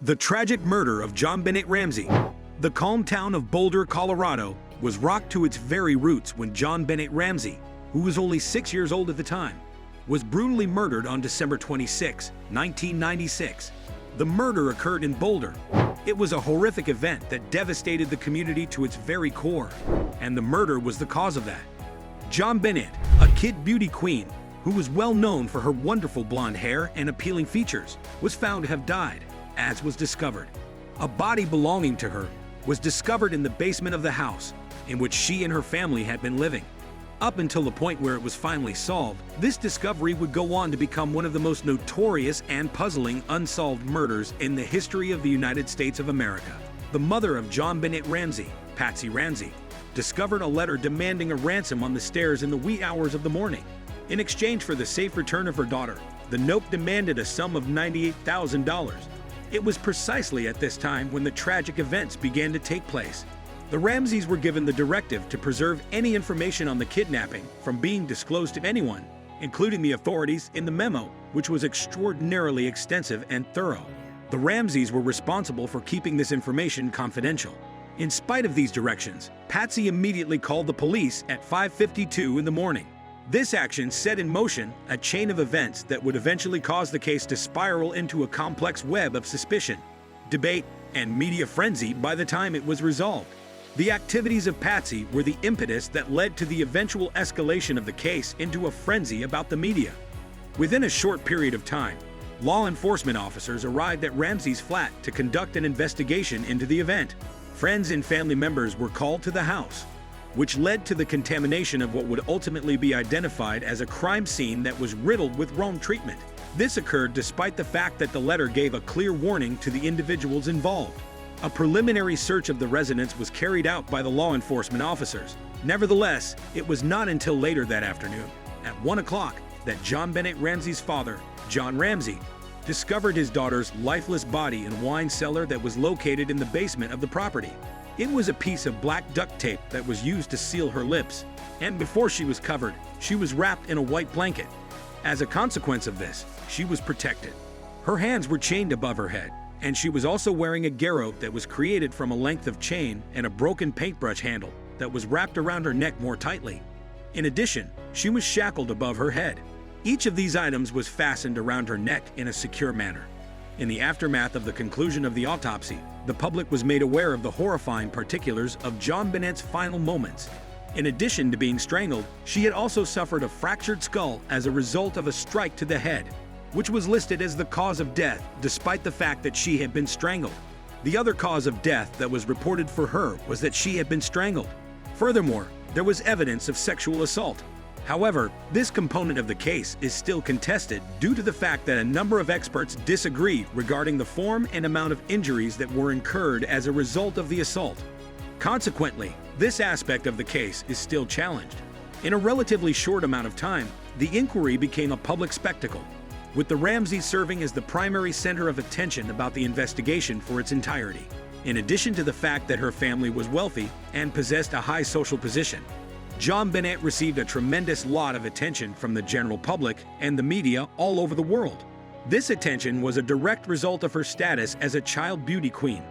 The tragic murder of JonBenét Ramsey. The calm town of Boulder, Colorado, was rocked to its very roots when JonBenét Ramsey, who was only 6 years old at the time, was brutally murdered on December 26, 1996. The murder occurred in Boulder. It was a horrific event that devastated the community to its very core, and the murder was the cause of that. JonBenét, a kid beauty queen who was well known for her wonderful blonde hair and appealing features, was found to have died, as was discovered. A body belonging to her was discovered in the basement of the house in which she and her family had been living. Up until the point where it was finally solved, this discovery would go on to become one of the most notorious and puzzling unsolved murders in the history of the United States of America. The mother of JonBenét Ramsey, Patsy Ramsey, discovered a letter demanding a ransom on the stairs in the wee hours of the morning. In exchange for the safe return of her daughter, the note demanded a sum of $98,000. It was precisely at this time when the tragic events began to take place. The Ramseys were given the directive to preserve any information on the kidnapping from being disclosed to anyone, including the authorities, in the memo, which was extraordinarily extensive and thorough. The Ramseys were responsible for keeping this information confidential. In spite of these directions, Patsy immediately called the police at 5:52 in the morning. This action set in motion a chain of events that would eventually cause the case to spiral into a complex web of suspicion, debate, and media frenzy by the time it was resolved. The activities of Patsy were the impetus that led to the eventual escalation of the case into a frenzy about the media. Within a short period of time, law enforcement officers arrived at Ramsey's flat to conduct an investigation into the event. Friends and family members were called to the house, which led to the contamination of what would ultimately be identified as a crime scene that was riddled with wrong treatment. This occurred despite the fact that the letter gave a clear warning to the individuals involved. A preliminary search of the residence was carried out by the law enforcement officers. Nevertheless, it was not until later that afternoon, at 1 o'clock, that JonBenét Ramsey's father, John Ramsey, discovered his daughter's lifeless body in a wine cellar that was located in the basement of the property. It was a piece of black duct tape that was used to seal her lips, and before she was covered, she was wrapped in a white blanket. As a consequence of this, she was protected. Her hands were chained above her head, and she was also wearing a garrote that was created from a length of chain and a broken paintbrush handle that was wrapped around her neck more tightly. In addition, she was shackled above her head. Each of these items was fastened around her neck in a secure manner. In the aftermath of the conclusion of the autopsy, the public was made aware of the horrifying particulars of JonBenét's final moments. In addition to being strangled, she had also suffered a fractured skull as a result of a strike to the head, which was listed as the cause of death despite the fact that she had been strangled. The other cause of death that was reported for her was that she had been strangled. Furthermore, there was evidence of sexual assault. However, this component of the case is still contested due to the fact that a number of experts disagree regarding the form and amount of injuries that were incurred as a result of the assault. Consequently, this aspect of the case is still challenged. In a relatively short amount of time, the inquiry became a public spectacle, with the Ramseys serving as the primary center of attention about the investigation for its entirety. In addition to the fact that her family was wealthy and possessed a high social position, JonBenét received a tremendous lot of attention from the general public and the media all over the world. This attention was a direct result of her status as a child beauty queen.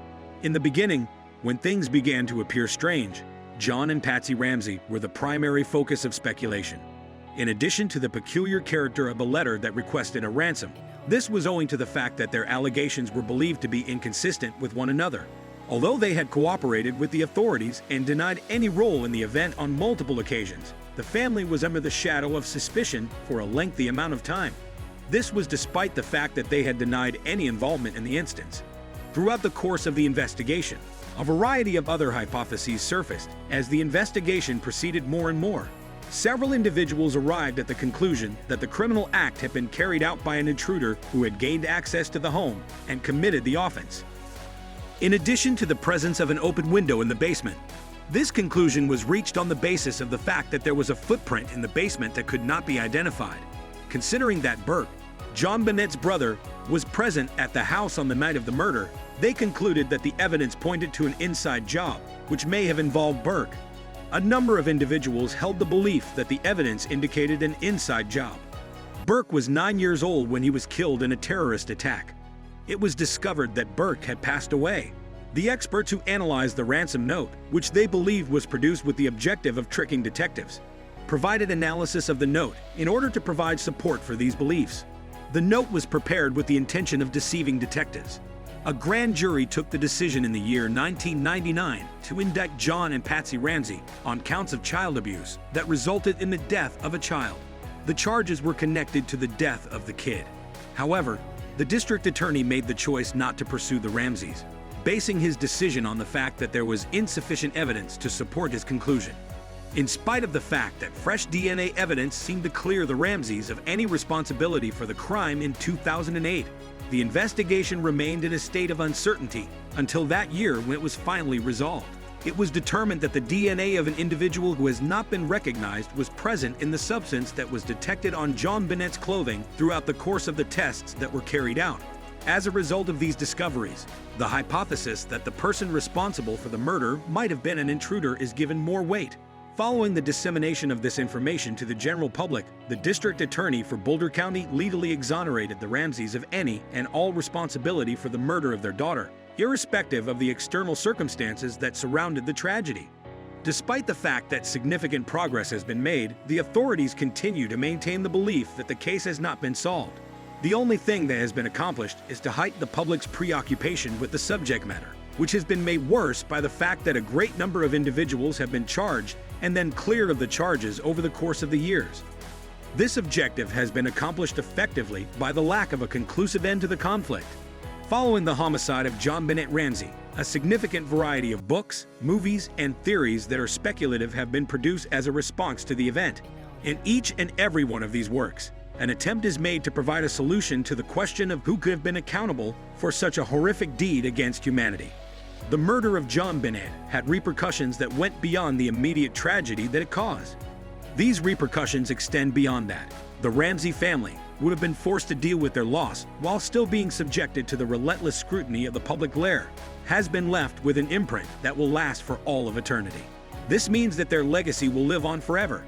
In the beginning, when things began to appear strange, John and Patsy Ramsey were the primary focus of speculation. In addition to the peculiar character of the letter that requested a ransom, this was owing to the fact that their allegations were believed to be inconsistent with one another. Although they had cooperated with the authorities and denied any role in the event on multiple occasions, the family was under the shadow of suspicion for a lengthy amount of time. This was despite the fact that they had denied any involvement in the instance. Throughout the course of the investigation, a variety of other hypotheses surfaced as the investigation proceeded more and more. Several individuals arrived at the conclusion that the criminal act had been carried out by an intruder who had gained access to the home and committed the offense. In addition to the presence of an open window in the basement, this conclusion was reached on the basis of the fact that there was a footprint in the basement that could not be identified. Considering that Burke, JonBenét's brother, was present at the house on the night of the murder, they concluded that the evidence pointed to an inside job, which may have involved Burke. A number of individuals held the belief that the evidence indicated an inside job. Burke was 9 years old when he was killed in a terrorist attack. it was discovered that Burke had passed away. The experts who analyzed the ransom note, which they believed was produced with the objective of tricking detectives, provided analysis of the note in order to provide support for these beliefs. The note was prepared with the intention of deceiving detectives. A grand jury took the decision in the year 1999 to indict John and Patsy Ramsey on counts of child abuse that resulted in the death of a child. The charges were connected to the death of the kid. However, the district attorney made the choice not to pursue the Ramseys, basing his decision on the fact that there was insufficient evidence to support his conclusion. In spite of the fact that fresh DNA evidence seemed to clear the Ramseys of any responsibility for the crime in 2008, the investigation remained in a state of uncertainty until that year when it was finally resolved. It was determined that the DNA of an individual who has not been recognized was present in the substance that was detected on JonBenét's clothing throughout the course of the tests that were carried out. As a result of these discoveries, the hypothesis that the person responsible for the murder might have been an intruder is given more weight. Following the dissemination of this information to the general public, the district attorney for Boulder County legally exonerated the Ramseys of any and all responsibility for the murder of their daughter, irrespective of the external circumstances that surrounded the tragedy. Despite the fact that significant progress has been made, the authorities continue to maintain the belief that the case has not been solved. The only thing that has been accomplished is to heighten the public's preoccupation with the subject matter, which has been made worse by the fact that a great number of individuals have been charged and then cleared of the charges over the course of the years. This objective has been accomplished effectively by the lack of a conclusive end to the conflict. Following the homicide of JonBenét Ramsey, a significant variety of books, movies, and theories that are speculative have been produced as a response to the event. In each and every one of these works, an attempt is made to provide a solution to the question of who could have been accountable for such a horrific deed against humanity. The murder of JonBenét had repercussions that went beyond the immediate tragedy that it caused. These repercussions extend beyond that. The Ramsey family would have been forced to deal with their loss while still being subjected to the relentless scrutiny of the public glare, has been left with an imprint that will last for all of eternity. This means that their legacy will live on forever.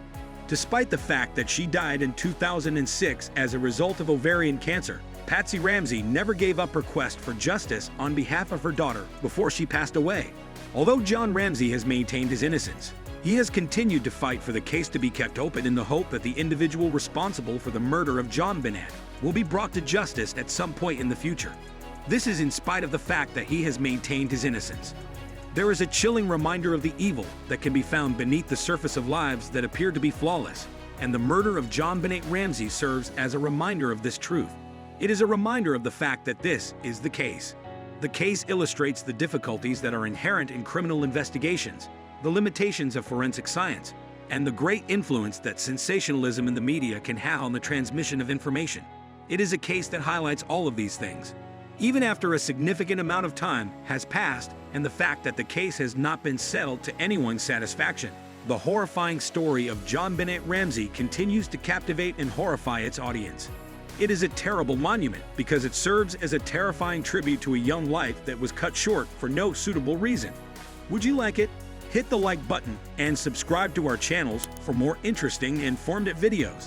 Despite the fact that she died in 2006 as a result of ovarian cancer, Patsy Ramsey never gave up her quest for justice on behalf of her daughter before she passed away. Although John Ramsey has maintained his innocence, he has continued to fight for the case to be kept open in the hope that the individual responsible for the murder of JonBenét will be brought to justice at some point in the future. This is in spite of the fact that he has maintained his innocence. There is a chilling reminder of the evil that can be found beneath the surface of lives that appear to be flawless, and the murder of JonBenét Ramsey serves as a reminder of this truth. It is a reminder of the fact that this is the case. The case illustrates the difficulties that are inherent in criminal investigations, the limitations of forensic science, and the great influence that sensationalism in the media can have on the transmission of information. It is a case that highlights all of these things. Even after a significant amount of time has passed and the fact that the case has not been settled to anyone's satisfaction, the horrifying story of JonBenét Ramsey continues to captivate and horrify its audience. It is a terrible monument because it serves as a terrifying tribute to a young life that was cut short for no suitable reason. Would you like it? Hit the like button and subscribe to our channels for more interesting and informative videos.